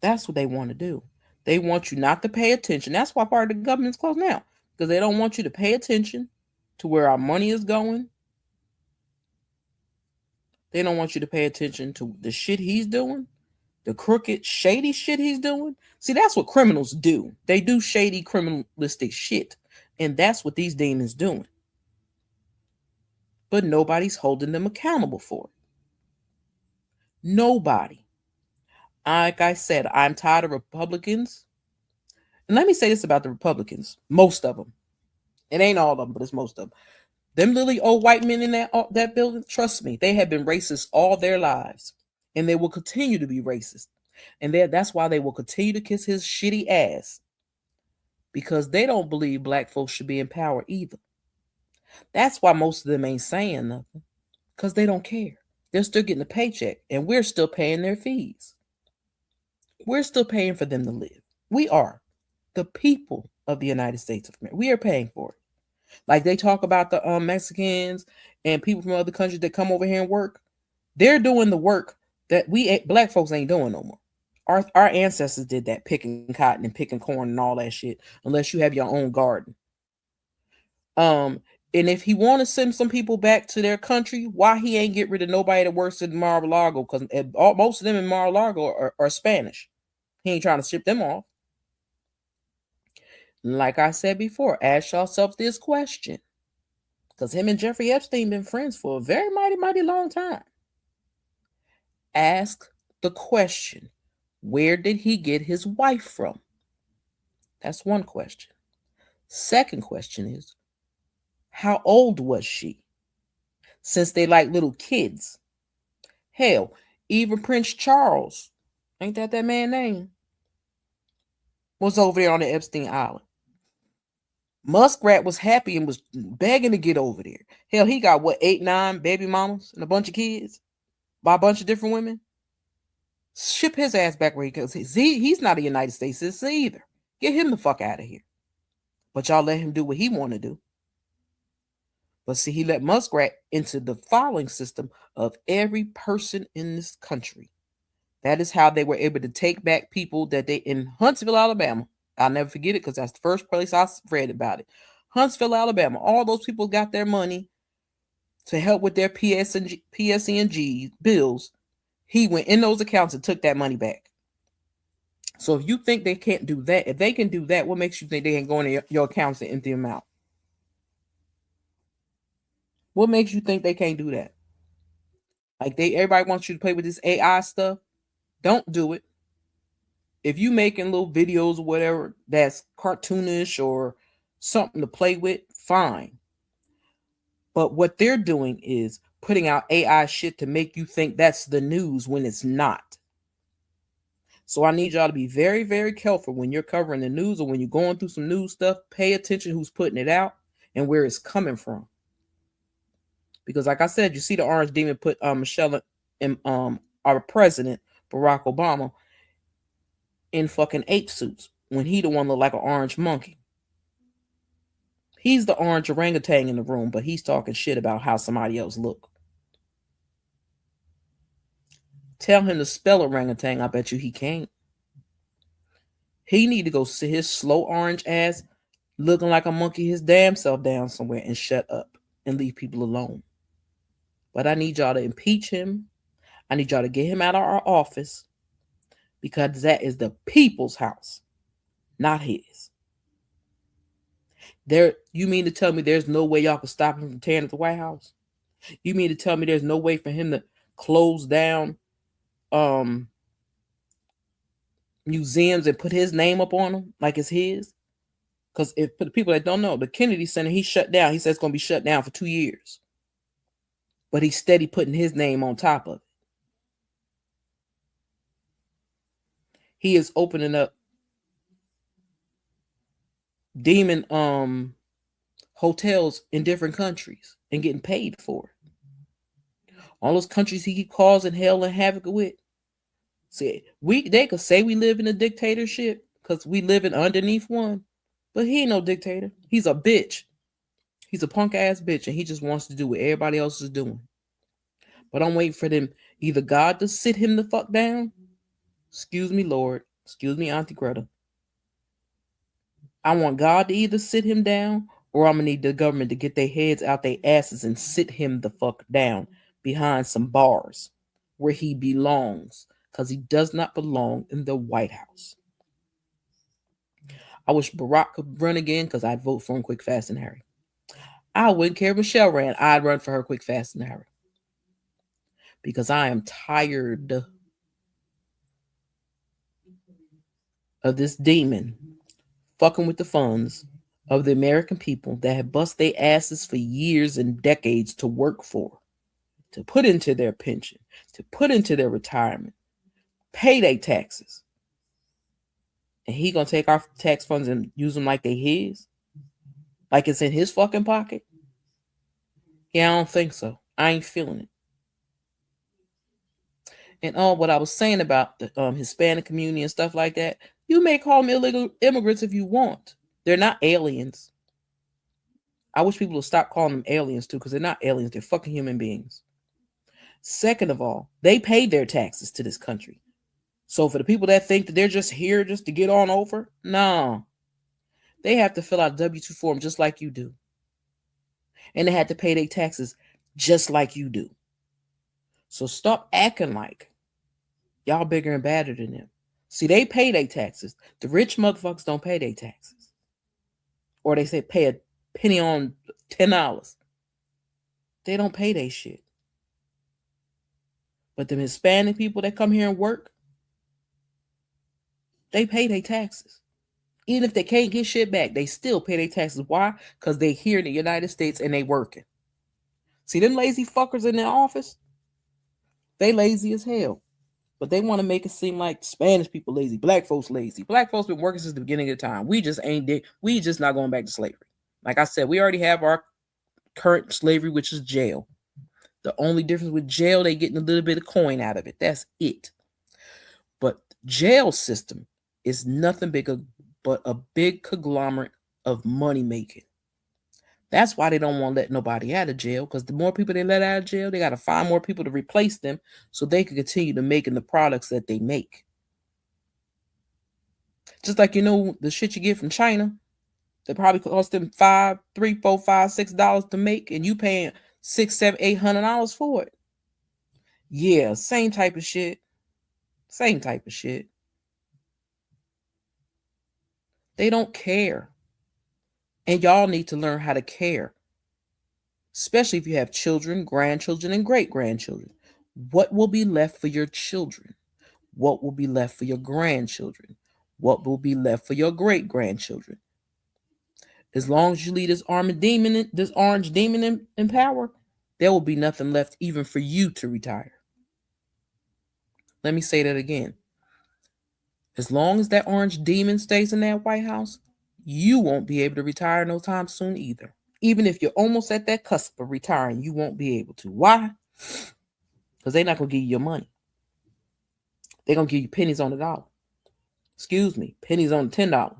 That's what they want to do. They want you not to pay attention. That's why part of the government's closed now. Because they don't want you to pay attention to where our money is going. They don't want you to pay attention to the shit he's doing. The crooked, shady shit he's doing. See, that's what criminals do. They do shady, criminalistic shit. And that's what these demons doing. But nobody's holding them accountable for it. Nobody. Like I said, I'm tired of Republicans. And let me say this about the Republicans. Most of them. It ain't all of them, but it's most of them. Them lily old white men in that building, trust me, they have been racist all their lives. And they will continue to be racist. And that's why they will continue to kiss his shitty ass. Because they don't believe black folks should be in power either. That's why most of them ain't saying nothing. Because they don't care. They're still getting a paycheck. And we're still paying their fees. We're still paying for them to live. We are. The people of the United States of America. We are paying for it. Like they talk about the Mexicans and people from other countries that come over here and work. They're doing the work that we black folks ain't doing no more. Our ancestors did that, picking cotton and picking corn and all that shit, unless you have your own garden. And if he want to send some people back to their country, why he ain't get rid of nobody that works in Mar-a-Lago? Because most of them in Mar-a-Lago are Spanish. He ain't trying to ship them off. Like I said before, ask yourself this question. Because him and Jeffrey Epstein been friends for a very mighty long time. Ask the question, where did he get his wife from? That's one question. Second question is, how old was she? Since they like little kids. Hell, even Prince Charles, ain't that man's name, was over there on the Epstein Island. Muskrat was happy and was begging to get over there. Hell, he got 8, 9 baby mamas and a bunch of kids by a bunch of different women. Ship his ass back where he goes. He's not a United States citizen either. Get him the fuck out of here. But y'all let him do what he want to do. But see, he let Muskrat into the filing system of every person in this country. That is how they were able to take back people that they in Huntsville, Alabama. I'll never forget it because that's the first place I read about it. Huntsville, Alabama. All those people got their money to help with their PSE&G bills. He went in those accounts and took that money back. So if you think they can't do that, if they can do that, what makes you think they can go into your accounts and empty them out? What makes you think they can't do that? Like everybody wants you to play with this AI stuff. Don't do it. If you making little videos or whatever that's cartoonish or something to play with, fine. But what they're doing is putting out AI shit to make you think that's the news when it's not. So I need y'all to be very, very careful when you're covering the news or when you're going through some news stuff. Pay attention who's putting it out and where it's coming from. Because like I said, you see the orange demon put Michelle and our president, Barack Obama, in fucking ape suits when he the one look like an orange monkey. He's the orange orangutan in the room, but he's talking shit about how somebody else look. Tell him to spell orangutan. I bet you he can't. He need to go sit his slow orange ass looking like a monkey his damn self down somewhere and shut up and leave people alone. But I need y'all to impeach him. I need y'all to get him out of our office because that is the people's house, not his. You mean to tell me there's no way y'all can stop him from tearing at the White House? You mean to tell me there's no way for him to close down museums and put his name up on them like it's his? Because if for the people that don't know, the Kennedy Center, he shut down. He says it's going to be shut down for 2 years. But he's steady putting his name on top of it. He is opening up demon hotels in different countries and getting paid for it. All those countries he keep causing hell and havoc with. See, they could say we live in a dictatorship because we living underneath one, but he ain't no dictator. He's a bitch. He's a punk ass bitch, and he just wants to do what everybody else is doing. But I'm waiting for them, either God to sit him the fuck down. Excuse me, Lord. Excuse me, Auntie Greta. I want God to either sit him down, or I'm gonna need the government to get their heads out their asses and sit him the fuck down behind some bars where he belongs, because he does not belong in the White House. I wish Barack could run again, because I'd vote for him quick, fast, and hurry. I wouldn't care if Michelle ran. I'd run for her quick, fast, and hurry. Because I am tired of this demon fucking with the funds of the American people that have bust their asses for years and decades to work for, to put into their pension, to put into their retirement, pay their taxes. And he gonna take our tax funds and use them like they his? Like it's in his fucking pocket? Yeah, I don't think so. I ain't feeling it. And what I was saying about the Hispanic community and stuff like that, you may call them illegal immigrants if you want. They're not aliens. I wish people would stop calling them aliens too, because they're not aliens. They're fucking human beings. Second of all, they paid their taxes to this country. So for the people that think that they're just here just to get on over, no. They have to fill out a W-2 form just like you do. And they had to pay their taxes just like you do. So stop acting like y'all bigger and badder than them. See, they pay their taxes. The rich motherfuckers don't pay their taxes. Or they say pay a penny on $10. They don't pay their shit. But the Hispanic people that come here and work, they pay their taxes. Even if they can't get shit back, they still pay their taxes. Why? Because they here in the United States and they working. See, them lazy fuckers in their office, they lazy as hell. But they want to make it seem like Spanish people lazy, black folks lazy. Black folks been working since the beginning of time. We just not going back to slavery. Like I said, we already have our current slavery, which is jail. The only difference with jail, they getting a little bit of coin out of it. That's it. But jail system is nothing bigger but a big conglomerate of money making. That's why they don't want to let nobody out of jail, because the more people they let out of jail, they got to find more people to replace them so they can continue to making the products that they make. Just like, the shit you get from China that probably cost them $3, $4, $5, $6 to make, and you paying $600, $700, $800 for it. Yeah, same type of shit. Same type of shit. They don't care. And y'all need to learn how to care. Especially if you have children, grandchildren, and great-grandchildren. What will be left for your children? What will be left for your grandchildren? What will be left for your great-grandchildren? As long as you leave this orange demon in power, there will be nothing left even for you to retire. Let me say that again. As long as that orange demon stays in that White House, you won't be able to retire no time soon either. Even if you're almost at that cusp of retiring, you won't be able to. Why? Because they're not going to give you your money. They're going to give you pennies on the dollar. Excuse me, pennies on the $10.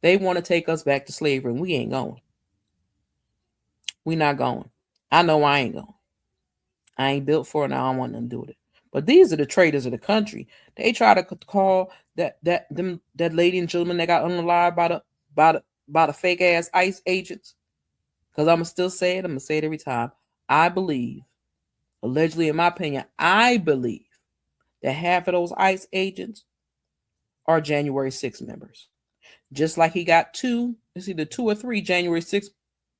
They want to take us back to slavery, and we ain't going. We not going. I know I ain't going. I ain't built for it, and I don't want nothing to do with it. But these are the traitors of the country. They try to call that lady and gentleman that got unalive by the fake ass ICE agents. Because I'm gonna still say it. I'm gonna say it every time. I believe, allegedly, in my opinion, I believe that half of those ICE agents are January 6th members. Just like he got 2 It's either 2 or 3 January 6th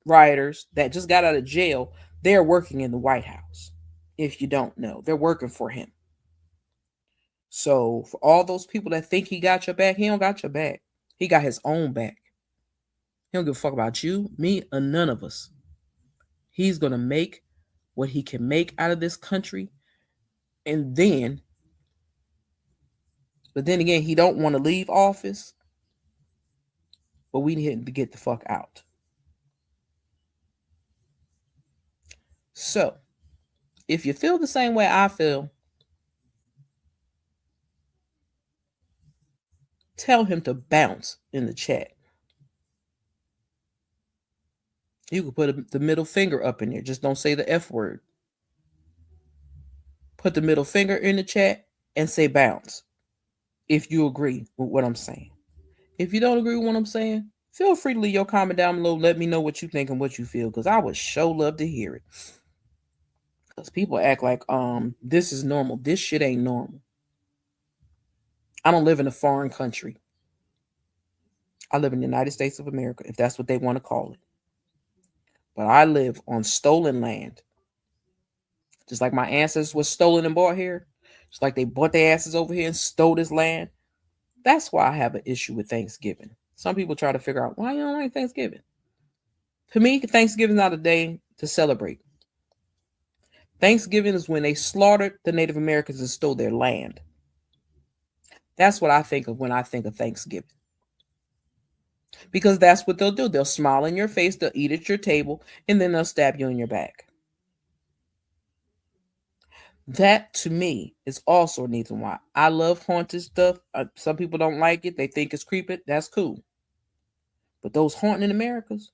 rioters that just got out of jail. They're working in the White House. If you don't know, they're working for him. So for all those people that think he got your back, he don't got your back. He got his own back. He don't give a fuck about you, me, or none of us. He's going to make what he can make out of this country. And then, but then again, he don't want to leave office. But we need him to get the fuck out. So, if you feel the same way I feel, tell him to bounce in the chat. You can put the middle finger up in there. Just don't say the F word. Put the middle finger in the chat and say bounce if you agree with what I'm saying. If you don't agree with what I'm saying, feel free to leave your comment down below. Let me know what you think and what you feel, because I would sure love to hear it. Because people act like this is normal. This shit ain't normal. I don't live in a foreign country. I live in the United States of America, if that's what they want to call it. But I live on stolen land. Just like my ancestors was stolen and bought here. Just like they bought their asses over here and stole this land. That's why I have an issue with Thanksgiving. Some people try to figure out why you don't like Thanksgiving. To me, Thanksgiving is not a day to celebrate. Thanksgiving is when they slaughtered the Native Americans and stole their land. That's what I think of when I think of Thanksgiving. Because that's what they'll do. They'll smile in your face, they'll eat at your table, and then they'll stab you in your back. That, to me, is also a reason why I love haunted stuff. Some people don't like it. They think it's creepy. That's cool. But those haunting Americas,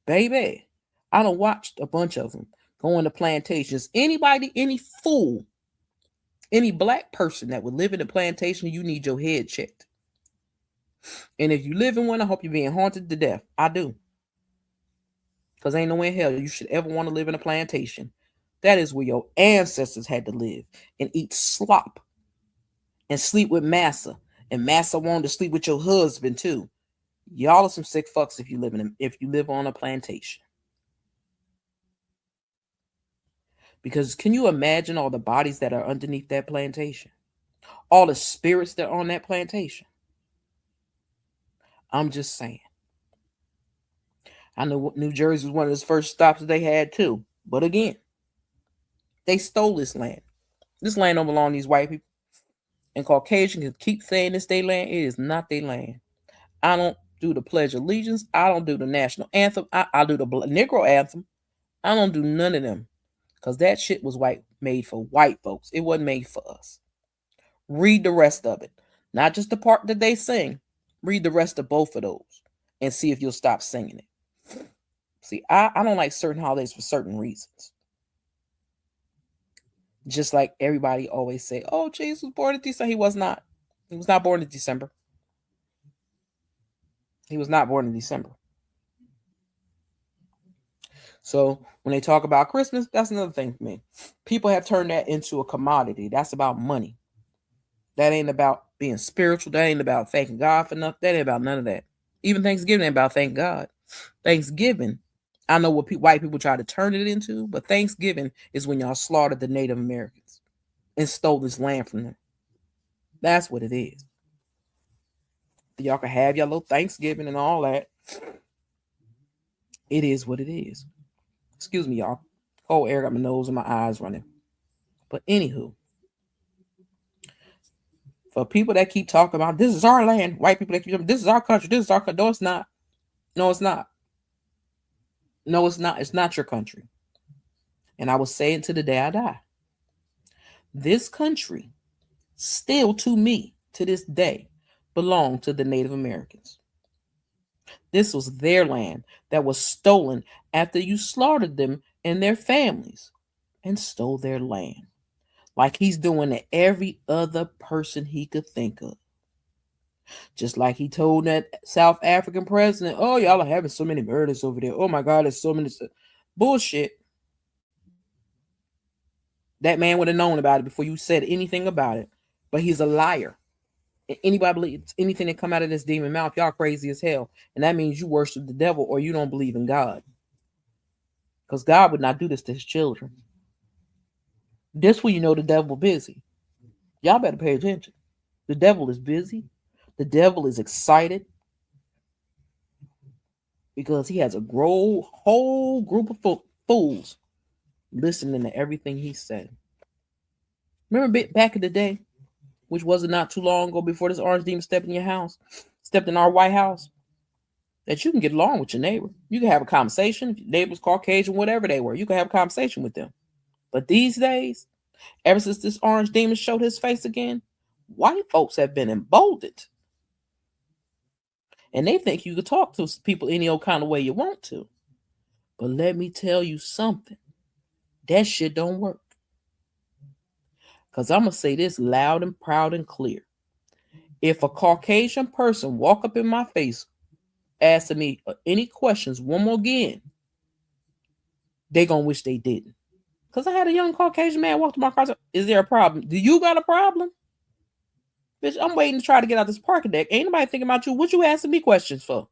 baby, I done watched a bunch of them going to plantations. Anybody, any fool, any black person that would live in a plantation, you need your head checked. And if you live in one, I hope you're being haunted to death. I do. Because ain't no way in hell you should ever want to live in a plantation. That is where your ancestors had to live and eat slop and sleep with massa. And massa wanted to sleep with your husband too. Y'all are some sick fucks if you live on a plantation. Because can you imagine all the bodies that are underneath that plantation? All the spirits that are on that plantation? I'm just saying. I know New Jersey was one of the first stops that they had too. But again, they stole this land. This land don't belong to these white people. And Caucasians can keep saying it's their land. It is not their land. I don't do the Pledge of Allegiance. I don't do the national anthem. I do the Negro anthem. I don't do none of them. Because that shit was made for white folks. It wasn't made for us. Read the rest of it. Not just the part that they sing. Read the rest of both of those. And see if you'll stop singing it. See, I don't like certain holidays for certain reasons. Just like everybody always say, oh, Jesus was born in December. He was not. He was not born in December. He was not born in December. So when they talk about Christmas, that's another thing for me. People have turned that into a commodity. That's about money. That ain't about being spiritual. That ain't about thanking God for nothing. That ain't about none of that. Even Thanksgiving ain't about thanking God. Thanksgiving, I know what white people try to turn it into, but Thanksgiving is when y'all slaughtered the Native Americans and stole this land from them. That's what it is. Y'all can have your little Thanksgiving and all that. It is what it is. Excuse me, y'all. Cold air got my nose and my eyes running. But anywho, for people that keep talking about this is our land, white people that keep talking, this is our country, this is our country. No, it's not. No, it's not. No, it's not. It's not your country. And I will say it to the day I die. This country, still to me, to this day, belonged to the Native Americans. This was their land that was stolen after you slaughtered them and their families and stole their land. Like he's doing to every other person he could think of. Just like he told that South African president, oh, y'all are having so many murders over there. Oh my God, there's so many. Bullshit. That man would have known about it before you said anything about it. But he's a liar. Anybody believes anything that come out of this demon mouth, y'all crazy as hell. And that means you worship the devil or you don't believe in God. Because God would not do this to his children. This when you know the devil busy. Y'all better pay attention. The devil is busy. The devil is excited. Because he has a whole group of fools listening to everything he said. Remember back in the day, which wasn't not too long ago before this orange demon stepped in your house, stepped in our White House, that you can get along with your neighbor. You can have a conversation. If your neighbor's Caucasian, whatever they were, you can have a conversation with them. But these days, ever since this orange demon showed his face again, white folks have been emboldened. And they think you can talk to people any old kind of way you want to. But let me tell you something. That shit don't work. Because I'm going to say this loud and proud and clear. If a Caucasian person walk up in my face asking me any questions one more again, they going to wish they didn't. Because I had a young Caucasian man walk to my car and say, is there a problem? Do you got a problem? Bitch, I'm waiting to try to get out this parking deck. Ain't nobody thinking about you. What you asking me questions for?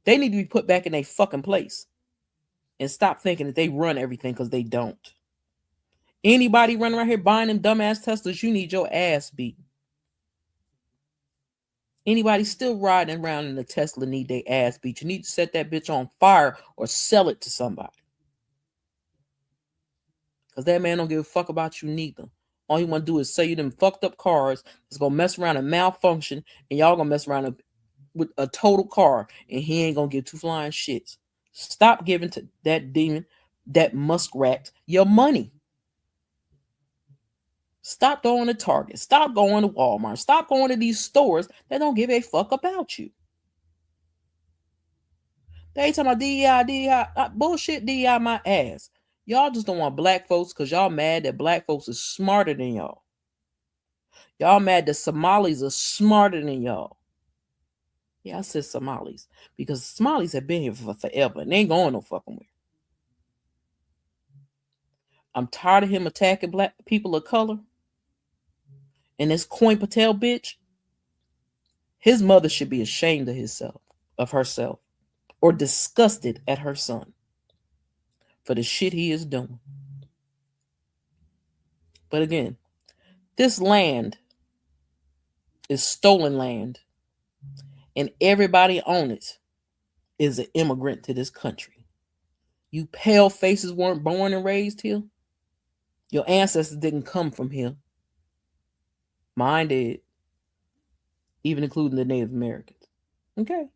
They need to be put back in their fucking place. And stop thinking that they run everything, because they don't. Anybody running around here buying them dumbass Teslas, you need your ass beat. Anybody still riding around in a Tesla need their ass beat. You need to set that bitch on fire or sell it to somebody. Because that man don't give a fuck about you neither. All he want to do is sell you them fucked up cars that's going to mess around and malfunction, and y'all going to mess around with a total car, and he ain't going to give two flying shits. Stop giving to that demon, that muskrat, your money. Stop going to Target. Stop going to Walmart. Stop going to these stores that don't give a fuck about you. They talking about DEI, bullshit DEI my ass. Y'all just don't want black folks because y'all mad that black folks is smarter than y'all. Y'all mad that Somalis are smarter than y'all. Yeah, I said Somalis because Somalis have been here for forever and they ain't going no fucking where. I'm tired of him attacking black people of color. And this Coin Patel bitch, his mother should be ashamed of herself, or disgusted at her son for the shit he is doing. But again, this land is stolen land, and everybody on it is an immigrant to this country. You pale faces weren't born and raised here. Your ancestors didn't come from here. Mine did, even including the Native Americans. Okay.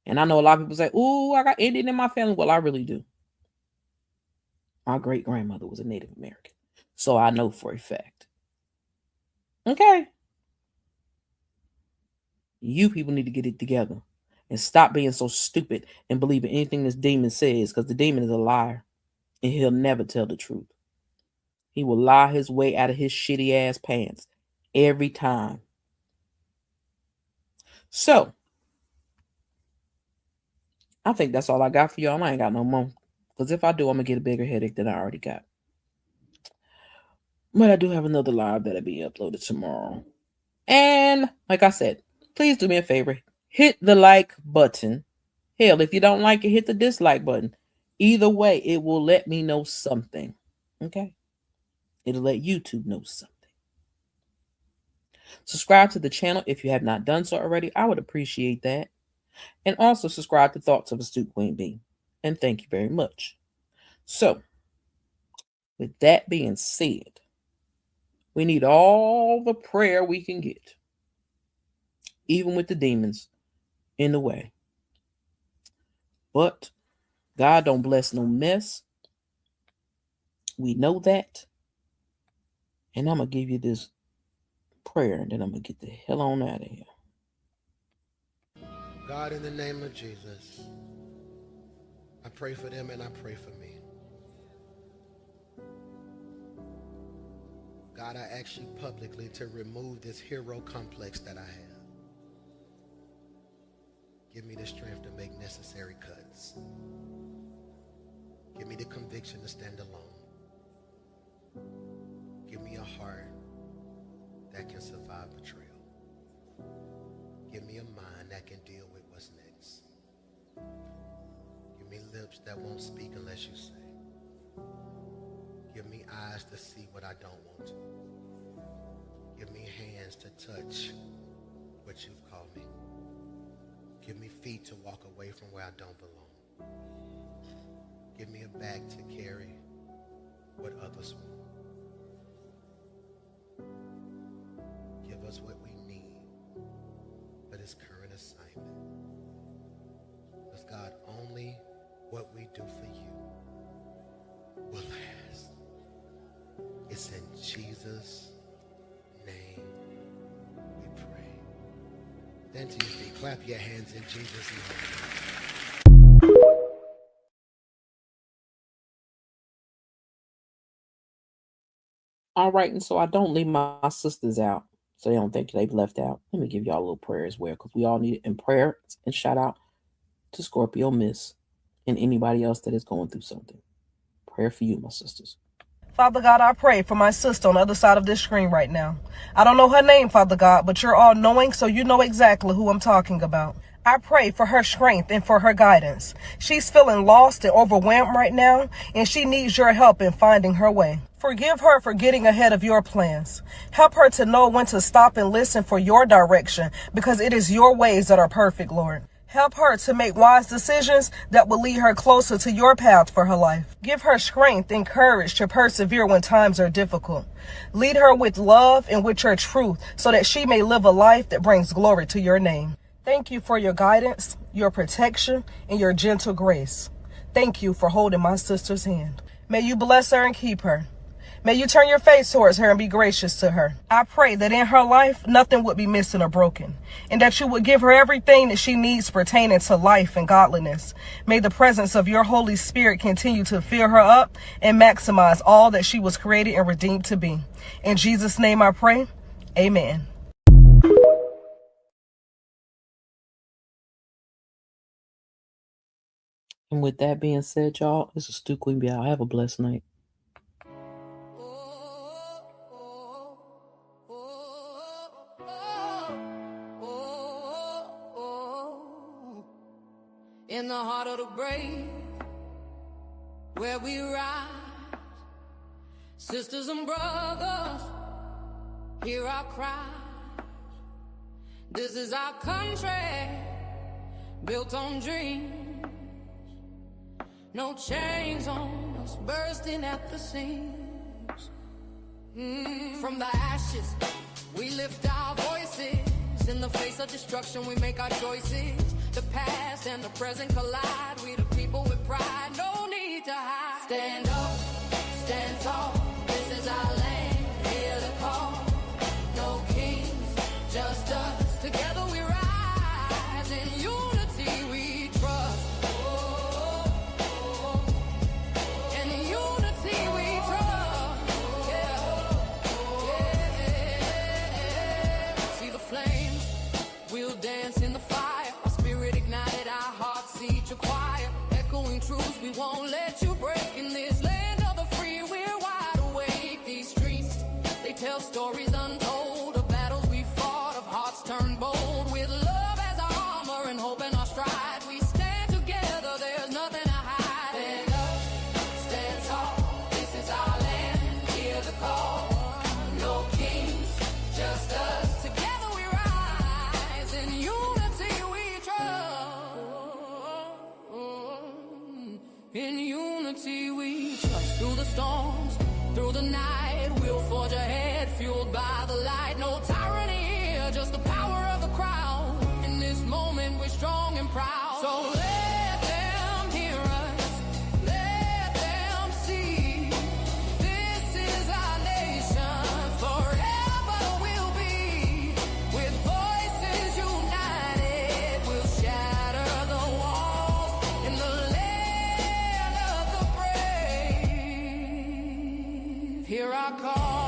And I know a lot of people say, "Ooh, I got Indian in my family." Well, I really do. My great-grandmother was a Native American, so I know for a fact. Okay. You people need to get it together and stop being so stupid and believing anything this demon says, because the demon is a liar and he'll never tell the truth. He will lie his way out of his shitty ass pants every time. So, I think that's all I got for y'all. I ain't got no more. Because if I do, I'm going to get a bigger headache than I already got. But I do have another live that'll be uploaded tomorrow. And like I said, please do me a favor. Hit the like button. Hell, if you don't like it, hit the dislike button. Either way, it will let me know something. Okay? It'll let YouTube know something. Subscribe to the channel if you have not done so already. I would appreciate that. And also subscribe to Thoughts of Astute Queen Bee. And thank you very much. So, with that being said, we need all the prayer we can get, even with the demons in the way. But God don't bless no mess. We know that. And I'm going to give you this prayer, and then I'm going to get the hell on out of here. God, in the name of Jesus, I pray for them and I pray for me. God, I ask you publicly to remove this hero complex that I have. Give me the strength to make necessary cuts. Give me the conviction to stand alone. Give me a heart that can survive betrayal. Give me a mind that can deal with what's next. Give me lips that won't speak unless you say. Give me eyes to see what I don't want to. Give me hands to touch what you've called me. Give me feet to walk away from where I don't belong. Give me a back to carry what others want. Give us what we need for this current assignment. Because God, only what we do for you will last. It's in Jesus' name we pray. Stand to your feet. Clap your hands in Jesus' name. All right, and so I don't leave my sisters out so they don't think they've left out. Let me give y'all a little prayer as well, because we all need it in prayer. And shout out to Scorpio Miss and anybody else that is going through something. Prayer for you, my sisters. Father God, I pray for my sister on the other side of this screen right now. I don't know her name, Father God, but you're all knowing, so you know exactly who I'm talking about. I pray for her strength and for her guidance. She's feeling lost and overwhelmed right now, and she needs your help in finding her way. Forgive her for getting ahead of your plans. Help her to know when to stop and listen for your direction, because it is your ways that are perfect, Lord. Help her to make wise decisions that will lead her closer to your path for her life. Give her strength and courage to persevere when times are difficult. Lead her with love and with your truth so that she may live a life that brings glory to your name. Thank you for your guidance, your protection, and your gentle grace. Thank you for holding my sister's hand. May you bless her and keep her. May you turn your face towards her and be gracious to her. I pray that in her life, nothing would be missing or broken, and that you would give her everything that she needs pertaining to life and godliness. May the presence of your Holy Spirit continue to fill her up and maximize all that she was created and redeemed to be. In Jesus' name I pray, amen. And with that being said, y'all, this is Stu Queen B. Have a blessed night. In the heart of the brave, where we rise, sisters and brothers, hear our cry. This is our country, built on dreams. No chains on us, bursting at the seams. From the ashes, we lift our voices. In the face of destruction, we make our choices. The past and the present collide. We the people with pride, no need to hide. Stand up, stand tall. This is our land, hear the call. No kings, just us. Together we rise, in unity we trust. In unity we trust. Yeah. See the flames, we'll dance in the fire. Ignited, our hearts each a choir, echoing truths we won't let you break. In this land of the free, we're wide awake. These streets, they tell stories untold of battles we fought, of hearts turned bold. With love as our armor and hope in our stride, we stand together, there's nothing to hide. Stand up, stand tall, this is our land, hear the call. No kings, just us, together we rise, in unity we trust. In unity we trust. Through the storms, through the night, we'll forge ahead, fueled by the light. No tyranny here, just the power of the crowd. In this moment we're strong and proud. So let them hear us, let them see. This is our nation, forever we'll be. With voices united, we'll shatter the walls in the land of the brave. Hear our call.